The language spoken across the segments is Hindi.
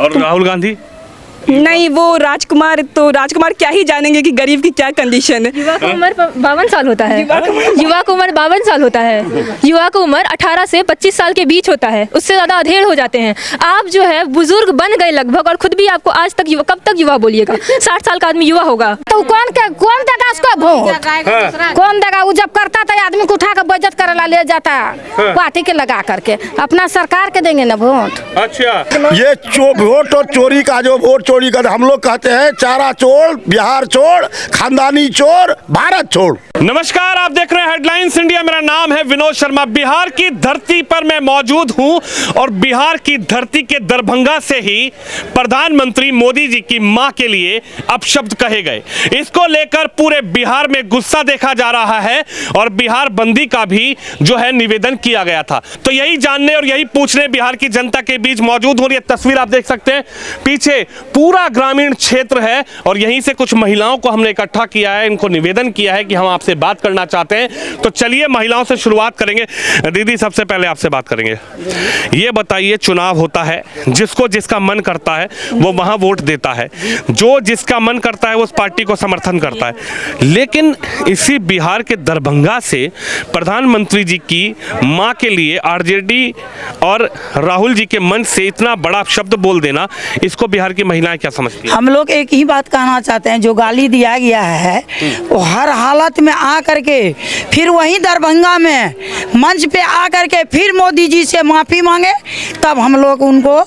और राहुल गांधी नहीं, वो राजकुमार क्या ही जानेंगे कि गरीब की क्या कंडीशन है। युवा का उम्र 52 साल होता है। युवा का उम्र 52 साल होता है। युवा का उम्र 18 से 25 साल के बीच होता है, उससे ज़्यादा अधेड़ हो जाते हैं। आप जो है बुजुर्ग बन गए लगभग, और खुद भी आपको आज तक युवा, कब तक युवा बोलिएगा? 60 साल का आदमी युवा होगा तो कौन देगा उसको वोट? कौन देगा? वो जब करता था आदमी को उठा कर बचत करे ले जाता पार्टी के लगा करके, अपना सरकार के देंगे ना वोट। अच्छा, ये वोट और चोरी का जो वोट चोरी कर, हम लोग कहते हैं चारा चोर, बिहार चोर, खानदानी चोर, भारत छोड़। नमस्कार, आप देख रहे हैं हेडलाइंस इंडिया। मेरा नाम है विनोद शर्मा। बिहार की धरती पर मैं मौजूद हूं और बिहार की धरती के दरभंगा से ही प्रधानमंत्री मोदी जी की मां के लिए अपशब्द कहे गए। इसको लेकर पूरे बिहार में गुस्सा देखा जा रहा है और बिहार बंदी का भी जो है निवेदन किया गया था। तो यही जानने और यही पूछने बिहार की जनता के बीच मौजूद हूं। ये तस्वीर आप देख सकते हैं, पीछे पूरा ग्रामीण क्षेत्र है और यहीं से कुछ महिलाओं को हमने इकट्ठा किया है, इनको निवेदन किया है कि हम आपसे बात करना चाहते हैं। तो चलिए महिलाओं से शुरुआत करेंगे। दीदी, सबसे पहले आपसे बात करेंगे, ये बताइए, चुनाव होता है, जिसको जिसका मन करता है वो वहां वोट देता है, जो जिसका मन करता है वो उस पार्टी को समर्थन करता है, लेकिन इसी बिहार के दरभंगा से प्रधानमंत्री जी की मां के लिए आरजेडी और राहुल जी के मन से इतना बड़ा शब्द बोल देना, इसको बिहार की महिलाएं क्या समझती हैं? हम लोग एक ही बात कहना चाहते हैं, जो गाली दिया गया है वो हर हालत में आ करके फिर वहीं दरभंगा में मंच पे आ करके फिर मोदी जी से माफ़ी मांगे, तब हम लोग उनको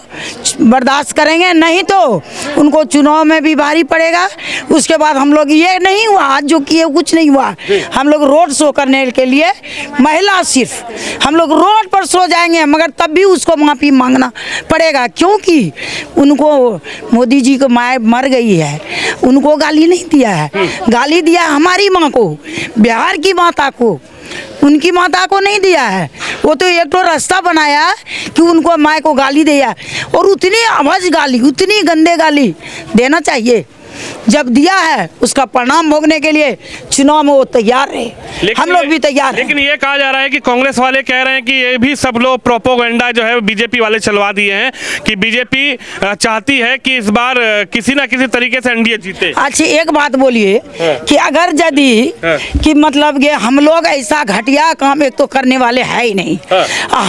बर्दाश्त करेंगे, नहीं तो उनको चुनाव में भी भारी पड़ेगा। उसके बाद हम लोग, ये नहीं हुआ आज जो किए कुछ नहीं हुआ, हम लोग रोड शो करने के लिए महिला सिर्फ हम लोग रोड पर सो जाएंगे, मगर तब भी उसको माफ़ी मांगना पड़ेगा, क्योंकि उनको मोदी जी को माँ मर गई है, उनको गाली नहीं दिया है, गाली दिया हमारी माँ को, बिहार की माता को, उनकी माता को नहीं दिया है। वो तो एक तो रास्ता बनाया कि उनको माँ को गाली दिया, और उतनी अभद्र गाली, उतनी गंदे गाली देना चाहिए। जब दिया है उसका परिणाम भोगने के लिए चुनाव में वो तैयार है, हम लोग भी तैयार हैं। लेकिन ये कहा जा रहा है कि कांग्रेस वाले कह रहे हैं कि ये भी सब लोग प्रोपोगंडा जो है बीजेपी वाले चलवा दिए हैं, कि बीजेपी चाहती है कि इस बार किसी ना किसी तरीके से एनडीए जीते। अच्छा, एक बात बोलिए कि अगर यदि कि मतलब कि हम लोग ऐसा घटिया काम एक तो करने वाले है ही नहीं,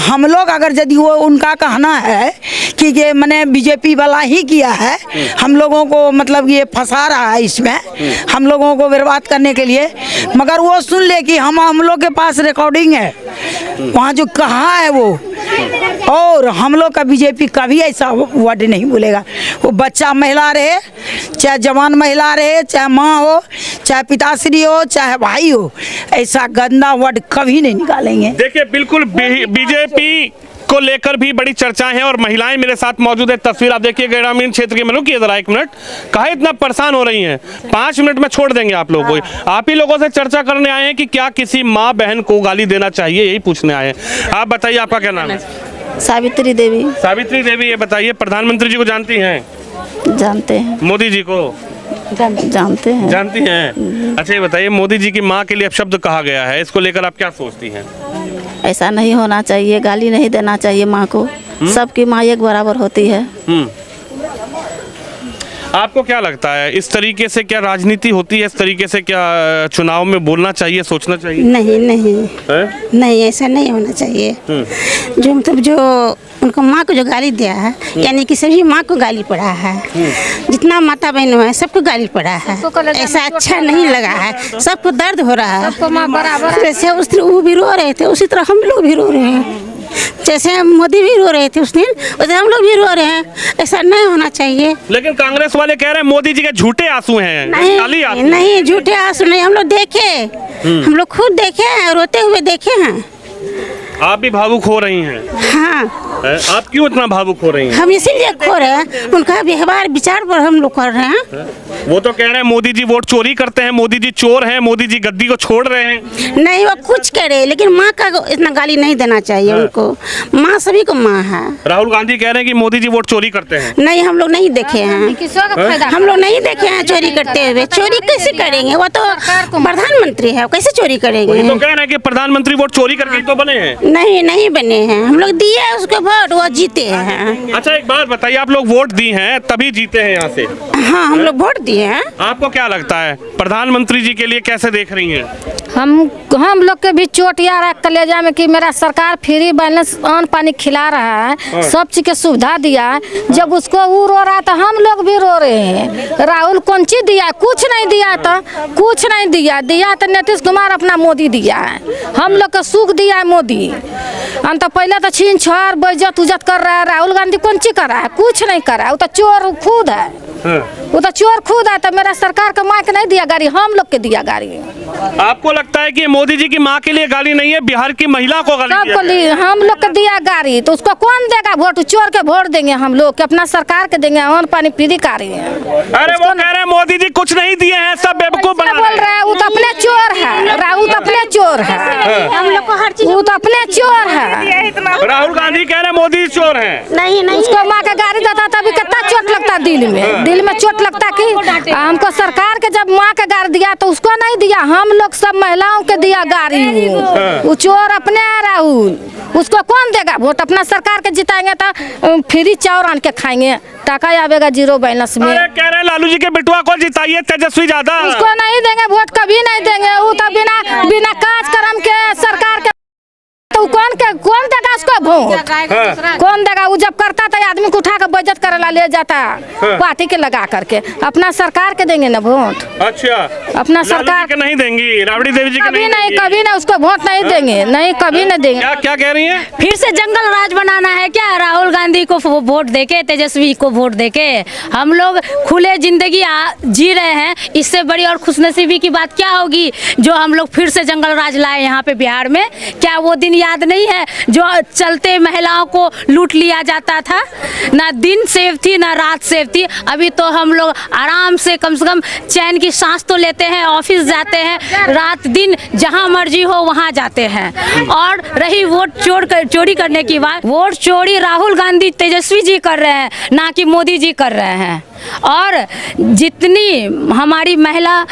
हम लोग अगर यदि वो उनका कहना है कि ये मैंने बीजेपी वाला ही किया है, हम लोगों को मतलब ये फंसा रहा है इसमें, हम लोगों को बर्बाद करने के लिए, मगर वो सुन ले कि हम लोग के पास रिकॉर्डिंग है, वहाँ जो कहा है वो, और हम लोग का बीजेपी कभी ऐसा वर्ड नहीं बोलेगा। वो बच्चा महिला रहे, चाहे जवान महिला रहे, चाहे माँ हो, चाहे पिताश्री हो, चाहे भाई हो, ऐसा गंदा वर्ड कभी नहीं निकालेंगे। देखिए, बिल्कुल बीजेपी को लेकर भी बड़ी चर्चाएं हैं और महिलाएं मेरे साथ मौजूद है। तस्वीर आप देखिए ग्रामीण क्षेत्र की। रुकिए जरा एक मिनट, कहा इतना परेशान हो रही हैं, 5 मिनट में छोड़ देंगे आप लोगों को। आप ही लोगों से चर्चा करने आए हैं कि क्या किसी माँ बहन को गाली देना चाहिए, यही पूछने आए हैं। आप बताइए, आपका क्या नाम है? सावित्री देवी। सावित्री देवी, ये बताइए, प्रधानमंत्री जी को जानती हैं? जानते हैं। मोदी जी को जानते हैं। जानती हैं? अच्छा, ये बताइए, मोदी जी की माँ के लिए अपशब्द कहा गया है, इसको लेकर आप क्या सोचती हैं? ऐसा नहीं होना चाहिए, गाली नहीं देना चाहिए माँ को, सबकी माँ एक बराबर होती है। आपको क्या लगता है, इस तरीके से क्या राजनीति होती है? इस तरीके से क्या चुनाव में बोलना चाहिए, सोचना चाहिए? नहीं नहीं, ऐसा नहीं होना चाहिए। जो मतलब जो उनको माँ को जो गाली दिया है, यानी कि सभी माँ को गाली पड़ा है, जितना माता बहनों है सबको गाली पड़ा है, ऐसा अच्छा नहीं लगा है, सबको दर्द हो रहा है। जैसे उस दिन वो भी रो रहे थे, उसी तरह हम लोग भी रो रहे हैं, जैसे मोदी भी रो रहे थे उस दिन, वैसे हम लोग भी रो रहे हैं। ऐसा नहीं होना चाहिए। लेकिन कांग्रेस वाले कह रहे हैं मोदी जी के झूठे आंसू हैं। नहीं, झूठे आंसू नहीं, हम लोग देखे, हम लोग खुद देखे हैं, रोते हुए देखे हैं। आप भी भावुक हो रही हैं? हाँ। आप क्यों इतना भावुक हो रही हैं? हम इसीलिए खो रहे हैं, उनका व्यवहार विचार पर हम लोग कर रहे हैं। वो तो कह रहे हैं मोदी जी वोट चोरी करते हैं, मोदी जी चोर हैं, मोदी जी गद्दी को छोड़ रहे हैं। नहीं, वो कुछ कह रहे, लेकिन माँ का इतना गाली नहीं देना चाहिए उनको। माँ सभी को माँ है। राहुल गांधी कह रहे हैं कि मोदी जी वोट चोरी करते हैं। नहीं, हम लोग नहीं देखे हैं, हम लोग नहीं देखे हैं चोरी करते हुए। चोरी कैसे करेंगे, वो तो प्रधानमंत्री है, कैसे चोरी करेंगे? तो कह रहे हैं कि प्रधानमंत्री वोट चोरी करके तो बने हैं। नहीं नहीं बने हैं, हम लोग दिए उसको वोट, वो जीते हैं। अच्छा एक बात बताइए, आप लोग वोट दी हैं तभी जीते हैं यहाँ से? हाँ हम लोग वोट दिए हैं। आपको क्या लगता है प्रधानमंत्री जी के लिए कैसे देख रही हैं? हम लोग के भी चोट आ रहा है कलेजा में कि मेरा सरकार फ्री बैलेंस अन्न पानी खिला रहा है, सब चीज की सुविधा दिया है। जब उसको वो रो रहा है तो हम लोग भी रो रहे हैं। राहुल कौन चीज दिया है? कुछ नहीं दिया, तो कुछ नहीं दिया। दिया तो नीतीश कुमार अपना मोदी दिया है, हम लोग का सुख दिया है मोदी। तो पहले तो छीन छोड़ बेइज्जत उज्जत कर रहा है। राहुल गांधी कौन चीज कर रहा है? कुछ नहीं कर रहा है, वो तो चोर खुद है। वो तो चोर खुद है। तो मेरा सरकार का माँ के नहीं दिया गाड़ी, हम लोग के दिया गाड़ी। आपको लगता है कि मोदी जी की माँ के लिए गाली नहीं है, बिहार की महिला को गाली सबको दिया गया? हम लोग को दिया गाड़ी, तो उसको कौन देगा वोट? चोर के वोट देंगे हम लोग, कि अपना सरकार के देंगे। अन्न पानी फ्री का रही है। अरे वो कह रहे हैं मोदी जी कुछ नहीं दिए हैं, सब बेवकूफ बना बोल रहा है, वो तो अपने चोर है। राहुल तो अपने चोर है, हम लोग को हर चीज वो तो अपने चोर है। राहुल गांधी कह रहे हैं मोदी चोर हैं। नहीं नहीं उसको माँ का गाड़ी देता तभी कितना चोट लगता दिल में चोट लगता कि हमको सरकार के जब माँ का गाड़ी दिया तो उसको नहीं दिया, हम लोग सब महिलाओं के दिया गाड़ी। वो चोर अपने है राहुल, उसको कौन देगा वोट? अपना सरकार के जिताएंगे तो फ्री चावल आन के खाएंगे, टाका आवेगा जीरो बैलेंस में। अरे कह रहे हैं लालू जी के बिटुआ को जिताइए, तेजस्वी ज्यादा। उसको नहीं देंगे वोट, कभी नहीं देंगे। वो तो बिना कार्यक्रम के सरकार के, तो कौन देगा उसको वोट? कौन देगा? वो जब करता था आदमी को उठा कर बेइज्जत करे ले जाता पार्टी के लगा करके। अपना सरकार के देंगे ना वोट। अच्छा, अपना लालू सरकार जी के नहीं देंगी, राबड़ी देवी जी के कभी नहीं, देंगी। कभी नहीं उसको वोट नहीं देंगे, नहीं कभी नहीं देंगे। क्या कह रही हैं? फिर से जंगल राज बनाना है क्या? राहुल गांधी को वोट देके, तेजस्वी को वोट देके हम लोग खुले जिंदगी जी रहे हैं। इससे बड़ी और खुशनसीबी की बात क्या होगी जो हम लोग फिर से जंगल राज लाए यहाँ पे बिहार में? क्या वो दिन याद नहीं है जो चलते महिलाओं को लूट लिया जाता था? ना दिन सेफ थी ना रात सेफ थी। अभी तो हम लोग आराम से कम चैन की सांस तो लेते हैं, ऑफिस जाते हैं, रात दिन जहां मर्जी हो वहां जाते हैं। और रही वोट चोरी करने की बात, वोट चोरी राहुल गांधी तेजस्वी जी कर रहे हैं, ना कि मोदी जी कर रहे हैं। और जितनी हमारी महिला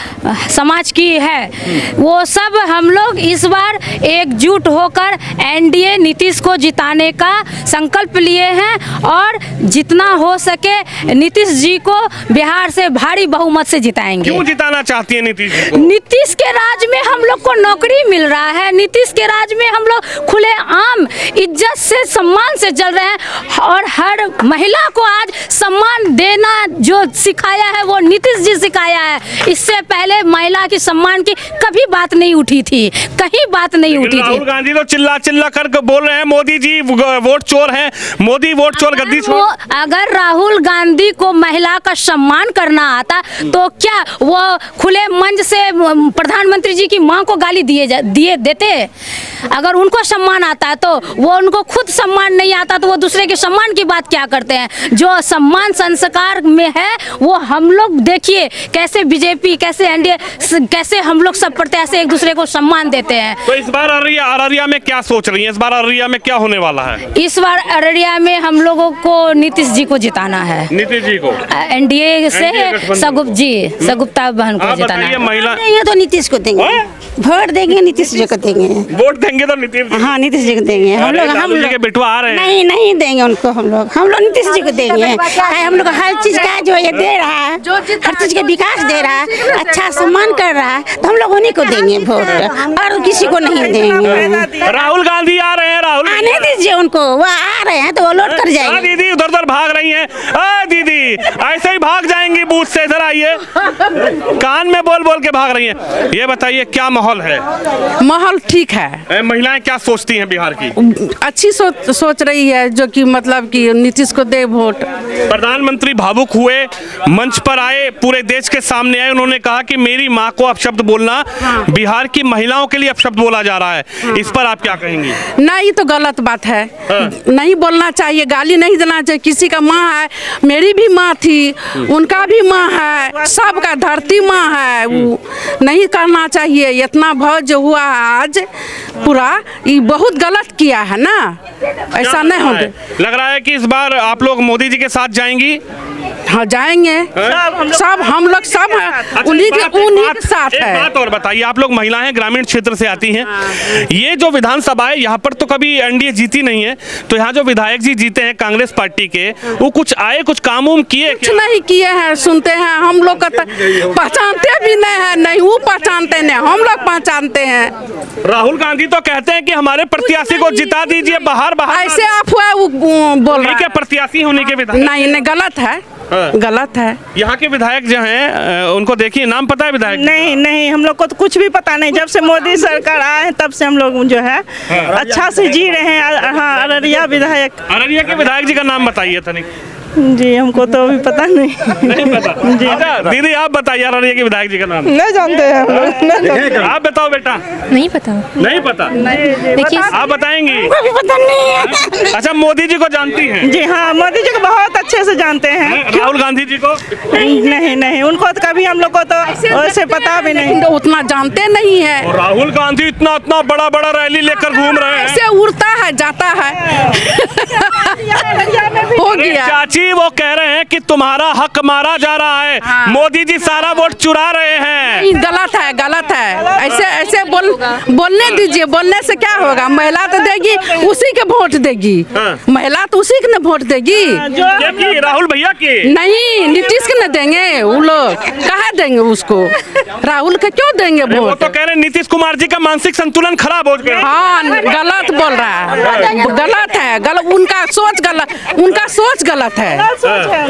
समाज की है वो सब हम लोग इस बार एकजुट होकर एनडीए नीतीश को जिताने का संकल्प लिए हैं और जितना हो सके नीतीश जी को बिहार से भारी बहुमत से जिताएंगे। क्यों जिताना चाहती है नीतीश जी को? नीतीश के राज में हम लोग को नौकरी मिल रहा है, नीतीश के राज में हम लोग खुले आम इज्जत से सम्मान से चल रहे हैं। और हर महिला को आज सम्मान देना जो सिखाया है वो नीतीश जी सिखाया है। इससे पहले महिला की सम्मान की कभी बात नहीं उठी थी, कहीं बात नहीं उठी थी। राहुल गांधी तो चिल्ला करके बोल रहे हैं मोदी जी वोट चोर हैं, मोदी वोट चोर गद्दी छोड़। अगर राहुल गांधी को महिला का सम्मान करना आता तो क्या वो खुले मंच से प्रधानमंत्री जी की मां को गाली दिए देते? अगर उनको सम्मान आता है तो वो, उनको खुद सम्मान नहीं आता तो वो दूसरे के सम्मान की बात क्या करते हैं? जो सम्मान संस्कार में है वो हम लोग देखिए कैसे बीजेपी, कैसे एनडीए, कैसे हम लोग सब पढ़ते ऐसे एक दूसरे को सम्मान देते हैं। तो इस बार अररिया में क्या सोच रही है? इस बार अररिया में क्या होने वाला है? इस बार अररिया में हम लोगों को नीतीश जी को जिताना है, नीतीश जी को एनडीए से सगुप्ता बहन को जिताना है। महिला देंगे तो नीतीश को देंगे, वोट देंगे नीतीश जी को देंगे। वोट देंगे तो नीतीश जी? हाँ नीतीश जी को देंगे हम लोग। लालू जी के बिटुआ आ रहे हैं। नहीं नहीं देंगे उनको, हम लोग नीतीश जी को देंगे। हम लोग हर चीज का जो ये दे रहा है, हर चीज का विकास दे रहा है, अच्छा सम्मान कर रहा है, तो हम लोग उन्हीं को देंगे वोट, और किसी को नहीं देंगे। राहुल गांधी आ रहे हैं, राहुल आने दीजिए उनको, वो आ रहे हैं तो वो लौट कर जाएंगे। दीदी उधर भाग रही हैं। दीदी ऐसे ही भाग जाएंगी बूथ से, इधर आइए, कान में बोल के भाग रही हैं। ये बताइए क्या माहौल है? माहौल ठीक है। महिलाएं क्या सोचती हैं बिहार की? अच्छी सोच रही है, जो कि मतलब कि नीतीश को दे वोट। प्रधानमंत्री भावुक हुए, मंच पर आए, पूरे देश के सामने आए, उन्होंने कहा कि मेरी माँ को अपशब्द बोलना, बिहार की महिलाओं के लिए अपशब्द बोला जा रहा है। इस पर आप क्या कहेंगी? नहीं, तो गलत बात है। नहीं बोलना चाहिए, गाली नहीं देना चाहिए। किसी का माँ है, मेरी भी माँ थी, उनका भी माँ है, सबका धरती माँ है, वो नहीं करना चाहिए। इतना भौज जो हुआ आज पूरा, ये बहुत गलत किया है ना, ऐसा नहीं होगा। लग रहा है कि इस बार आप लोग मोदी जी के साथ जाएंगी? हाँ जाएंगे सब हम लोग सब हैं उन्हीं के साथ एक है। बात और बताइए, आप लोग महिलाएं ग्रामीण क्षेत्र से आती हैं, ये जो विधानसभा है यहाँ पर तो कभी एनडीए जीती नहीं है, तो यहाँ जो विधायक जी जीते हैं कांग्रेस पार्टी के, वो कुछ आए, कुछ काम उम किए? कुछ नहीं किए हैं, सुनते हैं हम लोग का पहचानते भी नहीं है, नहीं वो पहचानते नहीं, हम लोग पहचानते हैं। राहुल गांधी तो कहते हैं कि हमारे प्रत्याशी को जिता दीजिए, बाहर बाहर ऐसे अफवाह वो बोल रहे के प्रत्याशी होने के विधायक। नहीं गलत है, गलत है। यहाँ के विधायक जो हैं उनको देखिए, नाम पता है विधायक? नहीं हम लोग को तो कुछ भी पता नहीं। जब से मोदी सरकार आए हैं तब से हम लोग जो है अच्छा से जी रहे हैं। हाँ, अररिया विधायक, अररिया के विधायक जी का नाम बताइए तनिक। जी हमको तो अभी पता नहीं। नहीं पता जी। अच्छा दीदी आप बताइए अररिया के विधायक जी का नाम। नहीं जानते हैं हम लोग, नहीं जानते। आप बताओ बेटा। नहीं पता। नहीं पता? देखिए आप बताएंगी? अभी पता नहीं है। अच्छा मोदी जी को जानती हैं? जी हाँ, मोदी जी को बहुत अच्छे से जानते हैं। राहुल गांधी जी को? नहीं उनको तो कभी हम लोग को तो वैसे पता भी नहीं। तो उतना जानते नहीं है। और राहुल गांधी इतना बड़ा रैली लेकर घूम रहे हैं। ऐसे उड़ता है जाता है हो गया। चाची वो कह रहे हैं कि तुम्हारा हक मारा जा रहा है, मोदी जी सारा वोट चुरा रहे हैं। गलत है, गलत है। ऐसे बोलने दीजिए, बोलने से क्या होगा? महिला तो देगी, उसी के वोट देगी। महिला तो उसी के न वोट देगी। राहुल भैया की नहीं, नीतीश के न देंगे वो लोग, कहाँ देंगे उसको? राहुल के क्यों देंगे वो वोट? तो कह रहे हैं नीतीश कुमार जी का मानसिक संतुलन खराब हो गया। हाँ गलत बोल रहा है, गलत है, उनका सोच गलत है,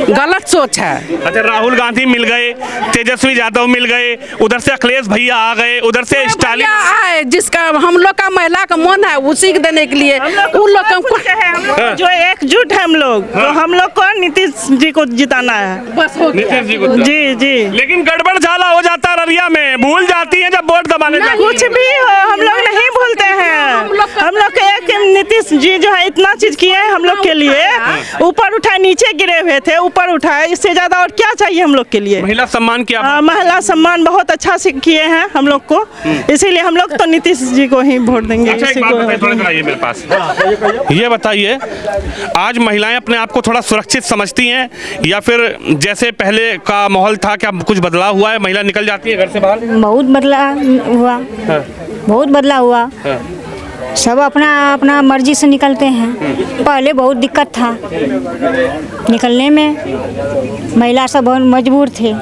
गलत सोच है। अच्छा राहुल गांधी मिल गए, तेजस्वी यादव मिल गए, उधर से अखिलेश भैया आ गए, उधर से स्टालिन आए, जिसका हम लोग का महिला का मन है उसी को देने के लिए उन लोग का जो एकजुट है हम लोग, तो हम लोग को नीतीश जी को जिताना है। बस हो गया। नीतीश जी को। जी लेकिन गड़बड़ झाला हो जाता है अररिया में, भूल जाती है जब वोट दबाने जाती कुछ भी हो हम लोग नहीं भूलते हैं। हम लोग के एक नीतीश जी जो है इतना चीज किए हैं हम लोग के लिए, ऊपर उठाए नीचे गिरे हुए थे, ऊपर उठाए, इससे ज्यादा और क्या चाहिए हम लोग के लिए? महिला सम्मान किया? महिला सम्मान बहुत अच्छा से किए हैं हम लोग को, इसीलिए हम लोग तो नीतीश जी को ही वोट देंगे। अच्छा एक बात बताइए, थोड़ा आइए मेरे पास, ये बताइए आज महिलाएं अपने आप को थोड़ा सुरक्षित समझती हैं या फिर जैसे पहले का माहौल था, क्या कुछ बदलाव हुआ है? महिला निकल जाती है घर से बाहर? बहुत बदलाव हुआ, बहुत बदलाव हुआ। सब अपना मर्जी से निकलते हैं। पहले बहुत दिक्कत था निकलने में, महिला सब बहुत मजबूर थे।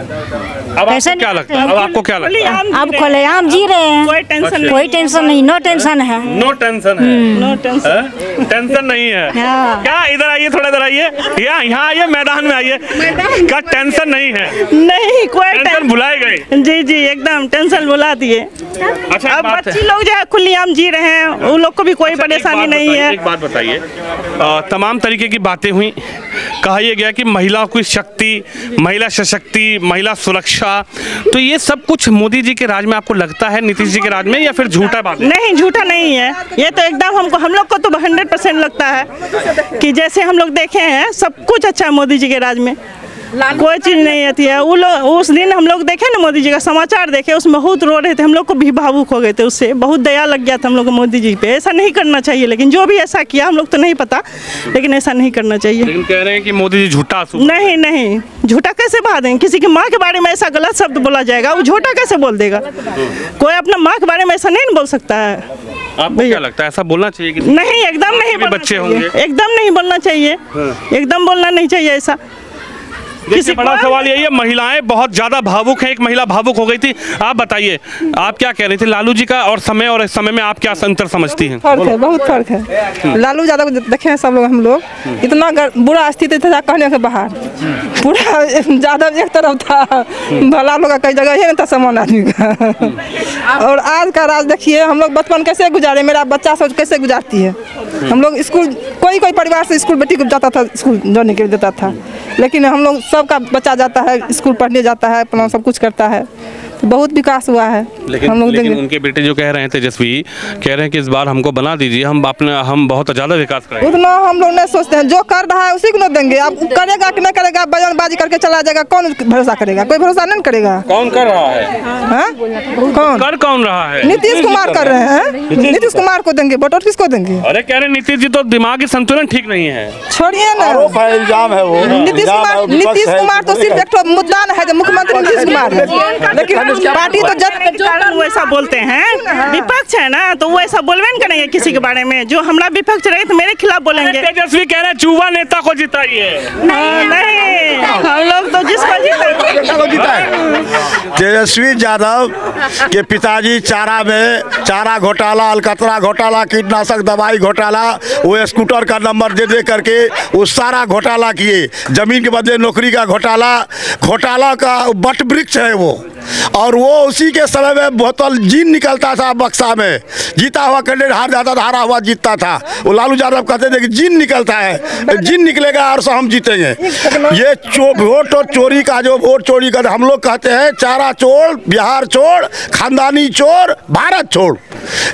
अब आपको क्या लगता है? अब आपको क्या लगता है? अब खुलेआम जी रहे हैं, कोई टेंशन नहीं, नो टेंशन है। नो टेंशन है? नो टेंशन, टेंशन नहीं है। हाँ। क्या इधर आइए, थोड़ा इधर आइए, यहाँ आइए, मैदान में आइए। क्या टेंशन नहीं है? नहीं कोई टेंशन भुलाए गए? जी एकदम टेंशन भुला दिए। अच्छा अब बच्ची लोग जो है खुलेआम जी रहे हैं, उन लोग को भी कोई परेशानी नहीं है। एक बात बताइए, तमाम तरीके की बातें हुई, कहा यह गया कि महिला की शक्ति, महिला सशक्ति, महिला सुरक्षा, तो ये सब कुछ मोदी जी के राज में आपको लगता है, नीतीश जी के राज में, या फिर झूठा बात? नहीं झूठा नहीं है, ये तो एकदम हम लोग को तो 100% लगता है कि जैसे हम लोग देखे हैं सब कुछ अच्छा है मोदी जी के राज में, कोई चीज़ नहीं आती है। वो लोग उस दिन हम लोग देखे ना मोदी जी का समाचार देखे, उसमें बहुत रो रहे थे, हम लोग को भी भावुक हो गए थे, उससे बहुत दया लग गया था हम लोग को मोदी जी पे। ऐसा नहीं करना चाहिए, लेकिन जो भी ऐसा किया हम लोग तो नहीं पता, लेकिन ऐसा नहीं करना चाहिए। लेकिन कह रहे हैं कि मोदी जी झूठा। नहीं झूठा कैसे बहा देंगे? किसी की माँ के बारे में ऐसा गलत शब्द बोला जाएगा, वो झूठा कैसे बोल देगा? कोई अपना माँ के बारे में ऐसा नहीं बोल सकता है। आपको क्या लगता है ऐसा बोलना चाहिए कि नहीं? एकदम नहीं, बच्चे होंगे एकदम नहीं बोलना चाहिए, एकदम बोलना नहीं चाहिए ऐसा। किसी बड़ा सवाल यही है, महिलाएं बहुत ज्यादा भावुक हैं, एक महिला भावुक हो गई थी। आप बताइए, आप क्या कह रही थी लालू जी का और इस समय में आप क्या अंतर समझती हैं? फर्क है, बहुत फर्क है। लालू यादव को देखे हैं सब लोग, हम लोग इतना बुरा स्थिति था कहने के बाहर, पूरा यादव एक तरफ था, भला लोग कई जगह ही नहीं था समान आदमी का। और आज का राज देखिए, हम लोग बचपन कैसे गुजारे, मेरा बच्चा सब कैसे गुजारती है। हम लोग स्कूल, कोई परिवार से स्कूल बेटी को जाता था, स्कूल जाने के लिए देता था, लेकिन हम लोग सबका बच्चा जाता है स्कूल पढ़ने जाता है, अपना सब कुछ करता है। तो बहुत विकास हुआ है। लेकिन हम लोग लेकिन देंगे उनके बेटे जो कह रहे हैं तेजस्वी, कह रहे हैं कि इस बार हमको बना दीजिए, हम बहुत ज़्यादा विकास करेंगे। उतना हम लोग नहीं सोचते हैं, जो कर रहा है उसी को ना देंगे। अब करेगा कि नहीं करेगा, बयानबाजी करके चला जाएगा, कौन भरोसा करेगा? कोई भरोसा नहीं करेगा। कौन कर रहा है? हाँ? कौन रहा है? नीतीश कुमार कर रहे हैं। नीतीश कुमार को देंगे वोट, और किसको देंगे? अरे कह रहे नीतीश जी तो दिमागी संतुलन ठीक नहीं है। छोड़िए ना, इल्जाम है वो। नीतीश कुमार तो सिर्फ एक मुद्दा है जो मुख्यमंत्री नीतीश कुमार है, लेकिन पार्टी तो कारण वो ऐसा बोलते हैं, विपक्ष है ना, तो वो ऐसा बोलवे नहीं करेंगे किसी के बारे में। जो हमारा विपक्ष रहे तो मेरे खिलाफ बोलेंगे। तेजस्वी कह रहे हैं चूहा नेता को जिताइए। नहीं, हम लोग तो जिसको जीता है। तेजस्वी यादव के पिताजी चारा घोटाला, अलकतरा घोटाला, कीटनाशक दवाई घोटाला, वो स्कूटर का नंबर दे करके वो सारा घोटाला किए। जमीन के बदले नौकरी का घोटाला का बट वृक्ष है वो। और वो उसी के समय में बोतल जीन निकलता था बक्सा में, जीता हुआ कैंडिडेट हार जाता था, हारा हुआ जीतता था। वो लालू यादव कहते थे कि जीन निकलता है, जीन निकलेगा और हम जीतेंगे। ये वोट और चोरी का जो वोट चोरी का हम लोग कहते हैं, चारा चोर, बिहार चोर, खानदानी चोर, भारत छोड़।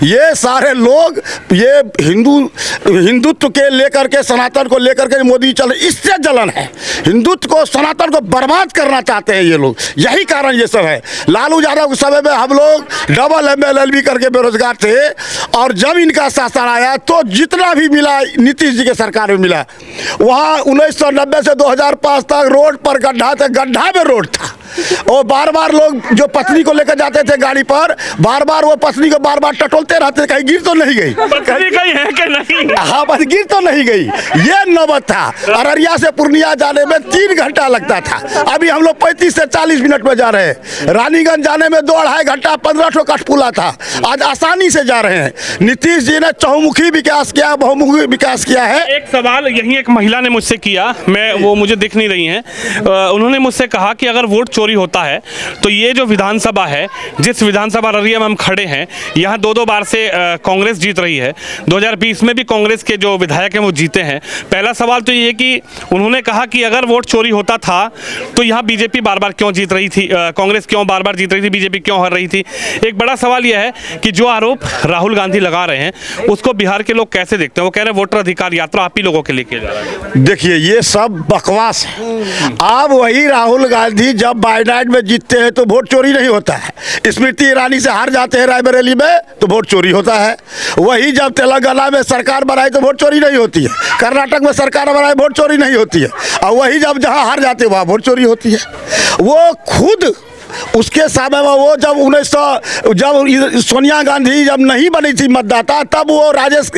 ये सारे लोग ये हिंदुत्व के लेकर के, सनातन को लेकर के मोदी चल, इससे जलन है। हिंदुत्व को, सनातन को बर्बाद करना चाहते हैं ये लोग, यही कारण ये सब है। लालू यादव के समय में हम लोग डबल MLLB करके बेरोजगार थे, और जब इनका शासन आया तो जितना भी मिला नीतीश जी के सरकार में मिला। वहाँ 1990 से 2005 तक रोड पर गड्ढा में रोड था, और बार लोग जो पत्नी को लेकर जाते थे गाड़ी पर, बार वो पत्नी को बार टटोलते रहते, कहीं गिर तो नहीं गई, कहीं है कि नहीं? हाँ, बस गिर तो नहीं गई। ये नौबत था। अररिया से पूर्णिया जाने में 3 घंटा लगता था, अभी हम लोग 35 से 40 मिनट में जा रहे हैं। रानीगंज जाने में 2-2.5 घंटा, 15 कठपुला था, आज आसानी से जा रहे हैं। नीतीश जी ने चहुमुखी विकास किया, बहुमुखी विकास किया है। एक सवाल यही एक महिला ने मुझसे किया, वो मुझे दिख नहीं रही हैं। उन्होंने मुझसे कहा कि अगर वोट चोरी होता है तो ये जो विधानसभा है, जिस विधानसभा अररिया में हम खड़े हैं, यहाँ 2 बार से कांग्रेस जीत रही है। 2020 में भी कांग्रेस के जो विधायक हैं वो जीते हैं। पहला सवाल तो ये कि उन्होंने कहा कि अगर वोट चोरी होता था तो यहाँ बीजेपी बार क्यों जीत रही थी, कांग्रेस क्यों बार जीत रही थी, बीजेपी क्यों हार रही थी। एक बड़ा सवाल यह है कि जो आरोप राहुल गांधी लगा रहे हैं उसको बिहार के लोग कैसे देखते हैं? वो कह रहे हैं वोटर अधिकार यात्रा आप ही लोगों के लिए किया जा रहा है। देखिए, ये सब बकवास है। अब वही राहुल गांधी जब बाइनाइट में जीतते हैं तो वोट चोरी नहीं होता है। स्मृति ईरानी से हार जाते हैं रायबरेली में तो वोट चोरी होता है। वही जब तेलंगाना में सरकार बनाई तो वोट चोरी नहीं होती है। कर्नाटक में सरकार बनाई वोट चोरी नहीं होती है। और वही जब जहां हार जाते हैं वहां वोट चोरी होती है। वो खुद उसके समय में वो जब सोनिया गांधी जब नहीं बनी थी मतदाता, तब वो राजेश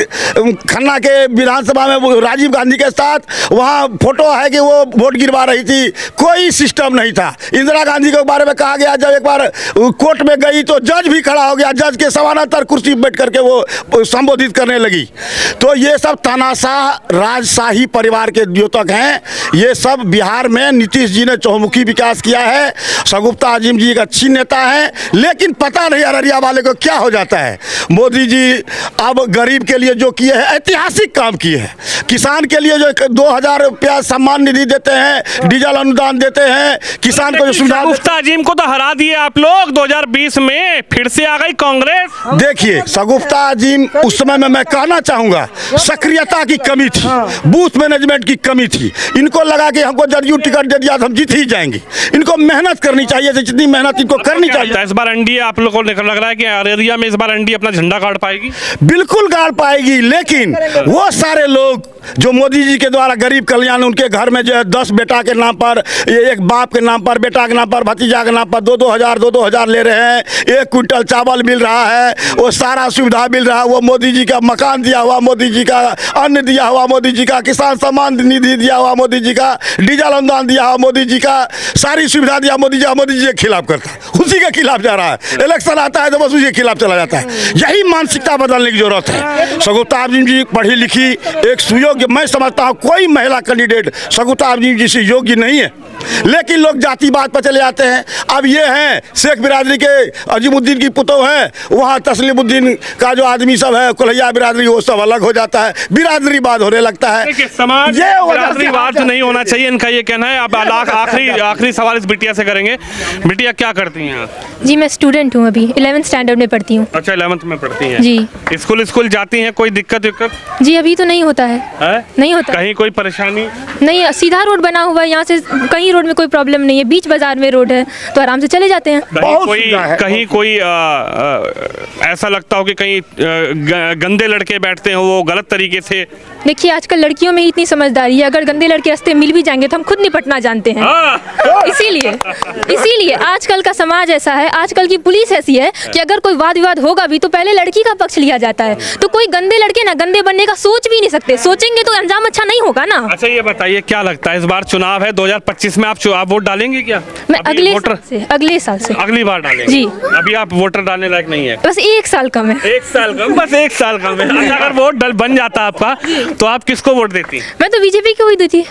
खन्ना के विधानसभा में वो राजीव गांधी के साथ वहाँ फोटो है कि वो वोट गिरवा रही थी। कोई सिस्टम नहीं था। इंदिरा गांधी के बारे में कहा गया, जब एक बार कोर्ट में गई तो जज भी खड़ा हो गया, जज के समानांतर कुर्सी पर बैठ करके वो संबोधित करने लगी। तो ये सब तानाशाह राजशाही परिवार के द्योतक हैं। ये सब बिहार में नीतीश जी ने चहुमुखी विकास किया है। सगुप्ता आजिम जी एक अच्छी नेता है, लेकिन पता नहीं अररिया वाले को क्या हो जाता है। मोदी जी अब गरीब के लिए जो किए हैं, ऐतिहासिक काम किए हैं। किसान के लिए जो 2000 रुपया सम्मान निधि देते हैं, डीजल अनुदान देते हैं, किसान को जो सुविधा। सगुफ्ता आजिम को तो हरा दिए आप लोग 2020 में, फिर से आ गई कांग्रेस। देखिए, सगुफ्ता आजिम उस समय में मैं कहना चाहूंगा सक्रियता की कमी थी, बूथ मैनेजमेंट की कमी थी। इनको लगा कि हमको जदयू टिकट दे दिया तो हम जीत ही जाएंगे। इनको मेहनत करनी चाहिए, जितनी मेहनत इनको करनी चाहिए। इस बार एनडीए आप लोगों को लग रहा है कि अररिया में इस बार एनडीए अपना झंडा गाड़ पाएगी? बिल्कुल गाड़ पाएगी, लेकिन वो सारे लोग जो मोदी जी के द्वारा गरीब कल्याण, उनके घर में जो है 10 बेटा के नाम पर, एक बाप के नाम पर, बेटा के नाम पर, भतीजा के नाम पर 2-2 हज़ार ले रहे हैं। 1 क्विंटल चावल मिल रहा है, वो सारा सुविधा मिल रहा है। वो मोदी जी का मकान दिया हुआ, मोदी जी का अन्न दिया हुआ, मोदी जी का किसान सम्मान निधि दिया हुआ, मोदी जी का डीजल अनुदान दिया हुआ, मोदी जी का सारी सुविधा दिया मोदी जी के खिलाफ करता है, उसी के खिलाफ जा रहा है। इलेक्शन आता है तो बस उसी के खिलाफ चला जाता है। यही मानसिकता बदलने की जरूरत है। सगुफ्ता आजिम जी पढ़ी लिखी, एक सुयोग्य, मैं समझता हूँ कोई महिला कैंडिडेट सगुफ्ता आजिम जी से योग्य नहीं है, लेकिन लोग जातिवाद पर चले जाते हैं। अब ये हैं शेख बिरादरी के अजीमुद्दीन की पुतोह है, वहाँ तस्लीमुद्दीन का जो आदमी सब है, कुल्हैया बिरादरी, वो सब अलग हो जाता है, बिरादरीवाद होने लगता है। समाज बिरादरीवाद नहीं होना चाहिए, इनका ये कहना है। अब आखिरी सवाल इस बिटिया से करेंगे। बिटिया क्या करती हैं? आप? जी मैं स्टूडेंट हूँ, अभी 11th स्टैंडर्ड में पढ़ती हूँ। अच्छा 11th में पढ़ती हैं। जी। स्कूल जाती हैं, कोई दिक्कत विक्कत जी अभी तो नहीं होता है, नहीं होता। कहीं कोई परेशानी नहीं, सीधा रोड बना हुआ है, यहाँ से कहीं रोड में कोई प्रॉब्लम नहीं है, बीच बाजार में रोड है तो आराम से चले जाते हैं। कहीं कोई ऐसा लगता हो कि कहीं गंदे लड़के बैठते हो वो गलत तरीके से? देखिए आजकल लड़कियों में ही इतनी समझदारी है, अगर गंदे लड़के रास्ते मिल भी जाएंगे तो हम खुद निपटना जानते हैं। इसीलिए आजकल का समाज ऐसा है, आजकल की पुलिस ऐसी है कि अगर कोई वाद विवाद होगा भी तो पहले लड़की का पक्ष लिया जाता है। तो कोई गंदे लड़के ना गंदे बनने का सोच भी नहीं सकते, सोचेंगे तो अंजाम अच्छा नहीं होगा ना। अच्छा ये बताइए क्या लगता है इस बार चुनाव है 2025 में, आप वोट डालेंगे क्या? मैं अगले साल से अगली बार डालेंगे जी। अभी आप वोटर डालने लायक नहीं है, बस 1 साल कम है। 1 साल कम, बस 1 साल कम है। अच्छा, अगर वोट बन जाता आपका तो आप किसको वोट देती? मैं तो बीजेपी को ही देती।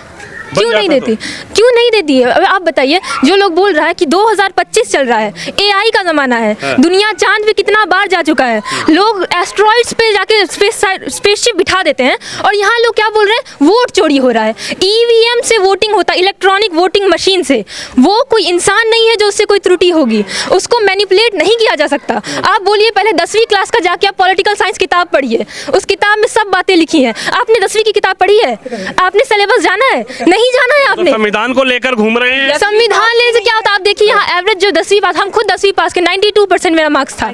क्यों नहीं देती? क्यों नहीं देती है? अब आप बताइए, जो लोग बोल रहा है कि 2025 चल रहा है, एआई का जमाना है, दुनिया चांद पे कितना बार जा चुका है, लोग एस्ट्रॉइड्स पे जाके स्पेसशिप बिठा देते हैं और यहाँ लोग क्या बोल रहे हैं, वोट चोरी हो रहा है। ईवीएम से वोटिंग होता है, इलेक्ट्रॉनिक वोटिंग मशीन से। वो कोई इंसान नहीं है जो उससे कोई त्रुटि होगी, उसको मैनिपुलेट नहीं किया जा सकता। आप बोलिए पहले 10वीं क्लास का जाके आप पॉलिटिकल साइंस किताब पढ़िए, उस किताब में सब बातें लिखी हैं। आपने 10वीं की किताब पढ़ी है? आपने सिलेबस जाना है? नहीं जाना है आपने। संविधान को लेकर घूम रहे हैं। संविधान लेने से क्या होता है? आप देखिए यहाँ एवरेज जो 10वीं पास, हम खुद 10वीं पास के 92% मेरा मार्क्स था,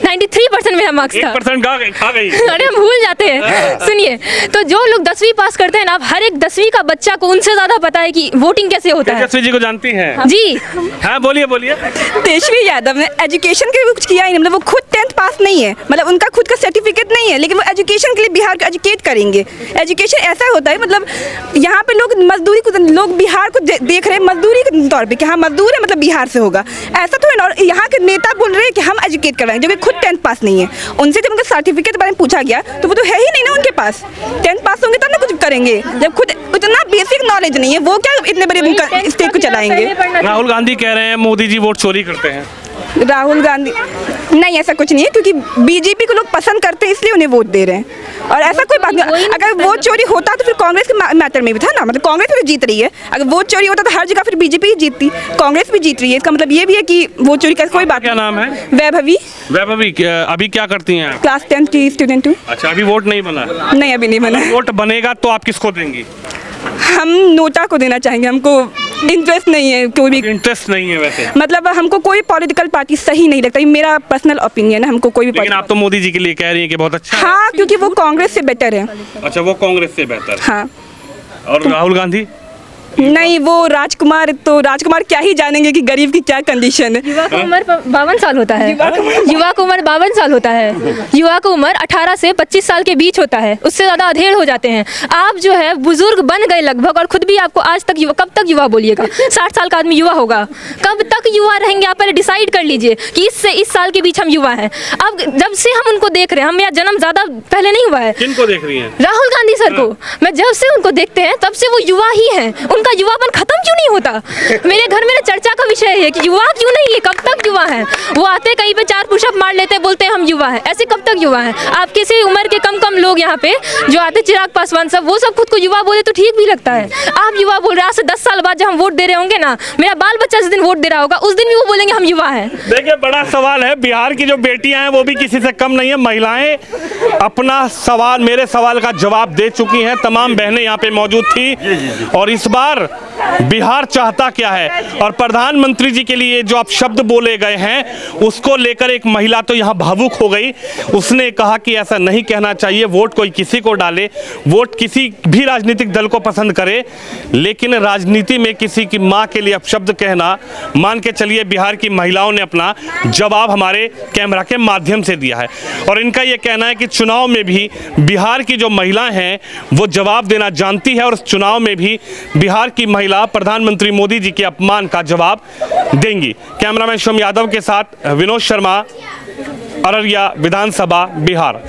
93% मेरा मार्क्स था। 1% खा गई। अरे हम भूल जाते हैं। सुनिए, तो जो लोग 10वीं पास करते हैं ना, अब हर एक 10वीं का बच्चा को उनसे ज्यादा पता है कि वोटिंग कैसे होता है। तेजस्वी जी को जानती हैं? जी हाँ बोलिए। तेजस्वी यादव ने एजुकेशन के लिए कुछ किया ही नहीं, मतलब वो खुद 10th पास नहीं है, मतलब उनका खुद का सर्टिफिकेट नहीं है, लेकिन वो एजुकेशन के लिए बिहार को एजुकेट करेंगे। एजुकेशन ऐसा होता है, मतलब यहाँ पे लोग मजदूरी को, लोग बिहार को देख रहे हैं मजदूरी के तौर पे कि हाँ मजदूर है मतलब बिहार से होगा, ऐसा तो है ना। और यहाँ के नेता बोल रहे हैं कि हम एजुकेट करवाएंगे, जब खुद 10th पास नहीं है। उनसे जब उनका सर्टिफिकेट के बारे में पूछा गया तो वो तो है ही नहीं ना उनके पास। 10th पास होंगे तब ना कुछ करेंगे, जब खुद उतना बेसिक नॉलेज नहीं है, वो क्या इतने बड़े स्टेट को चलाएंगे। राहुल गांधी कह रहे हैं मोदी जी वोट चोरी करते हैं। राहुल गांधी नहीं, ऐसा कुछ नहीं है, क्योंकि बीजेपी को लोग पसंद करते हैं इसलिए उन्हें वोट दे रहे हैं, और ऐसा कोई बात नहीं। अगर वोट चोरी होता तो फिर कांग्रेस के मैटर में भी था ना, मतलब कांग्रेस भी जीत रही है। अगर वोट चोरी होता तो हर जगह फिर बीजेपी ही जीतती, कांग्रेस भी जीत रही है। इसका मतलब ये भी है कि वोट चोरी का कोई बात। क्या नाम है? वैभवी। अभी क्या करती हैं? क्लास 10th की स्टूडेंट हूँ। अच्छा, अभी वोट नहीं बना? नहीं, अभी नहीं बना। वोट बनेगा तो आप किसको देंगी? हम नोटा को देना चाहेंगे, हमको इंटरेस्ट नहीं है, कोई भी इंटरेस्ट नहीं है वैसे, मतलब हमको कोई पॉलिटिकल पार्टी सही नहीं लगता, ये मेरा पर्सनल ओपिनियन है। हमको कोई भी, लेकिन आप तो मोदी जी के लिए कह रही हैं कि बहुत अच्छा हाँ, क्योंकि वो कांग्रेस से बेटर है। अच्छा, वो कांग्रेस से बेहतर। हाँ। और राहुल गांधी? नहीं, वो राजकुमार क्या ही जानेंगे कि गरीब की क्या कंडीशन है। युवा का उम्र 52 साल होता है। युवा का उम्र 52 साल होता है। युवा का उम्र 18 से 25 साल के बीच होता है, उससे ज़्यादा अधेड़ हो जाते हैं। आप जो है बुजुर्ग बन गए लगभग, और खुद भी आपको आज तक युवा, कब तक युवा बोलिएगा? 60 साल का आदमी युवा होगा? कब तक युवा रहेंगे? आप पहले डिसाइड कर लीजिए कि इस साल के बीच हम युवा हैं। अब जब से हम उनको देख रहे हैं, हम मेरा जन्म ज़्यादा पहले नहीं हुआ है। किनको देख रही हैं? राहुल गांधी सर को। मैं जब से उनको देखते हैं तब से वो युवा ही हैं। उनका युवापन खत्म क्यों नहीं होता? मेरे घर में चर्चा का विषय है कि युवा क्यों नहीं है, कब तक युवा हैं? वो आते कहीं पे 4 पुशअप मार लेते हैं, बोलते हैं हम युवा हैं। ऐसे कब तक युवा हैं? आप किसी उम्र के कम लोग यहाँ पे जो आते, चिराग पासवान सब, वो सब खुद को युवा बोले तो ठीक भी लगता है। आप युवा बोल रहे हैं, आज से 10 साल बाद जब हम वोट दे रहे होंगे ना, मेरा बाल बच्चा जिस दिन वोट दे रहा होगा उस दिन भी वो बोलेंगे हम युवा हैं। देखिए, बड़ा सवाल है। बिहार की जो बेटियां हैं वो भी किसी से कम नहीं है। महिलाएं अपना सवाल, मेरे सवाल का जवाब दे चुकी हैं। तमाम बहनें यहाँ पे मौजूद थी। और इस बार बिहार चाहता क्या है, और प्रधानमंत्री जी के लिए जो आप शब्द बोले गए हैं उसको लेकर एक महिला तो यहाँ भावुक हो गई। उसने कहा कि ऐसा नहीं कहना चाहिए, वोट कोई किसी को डाले, वोट किसी भी राजनीतिक दल को पसंद करे, लेकिन राजनीति में किसी की माँ के लिए अपशब्द कहना, मान के चलिए बिहार की महिलाओं ने अपना जवाब हमारे कैमरा के माध्यम से दिया है। और इनका यह कहना है कि चुनाव में भी बिहार की जो महिलाएं हैं वो जवाब देना जानती है, और उस चुनाव में भी बिहार की महिला प्रधानमंत्री मोदी जी के अपमान का जवाब देंगी। कैमरामैन शिवम यादव के साथ विनोद शर्मा, अररिया विधानसभा, बिहार।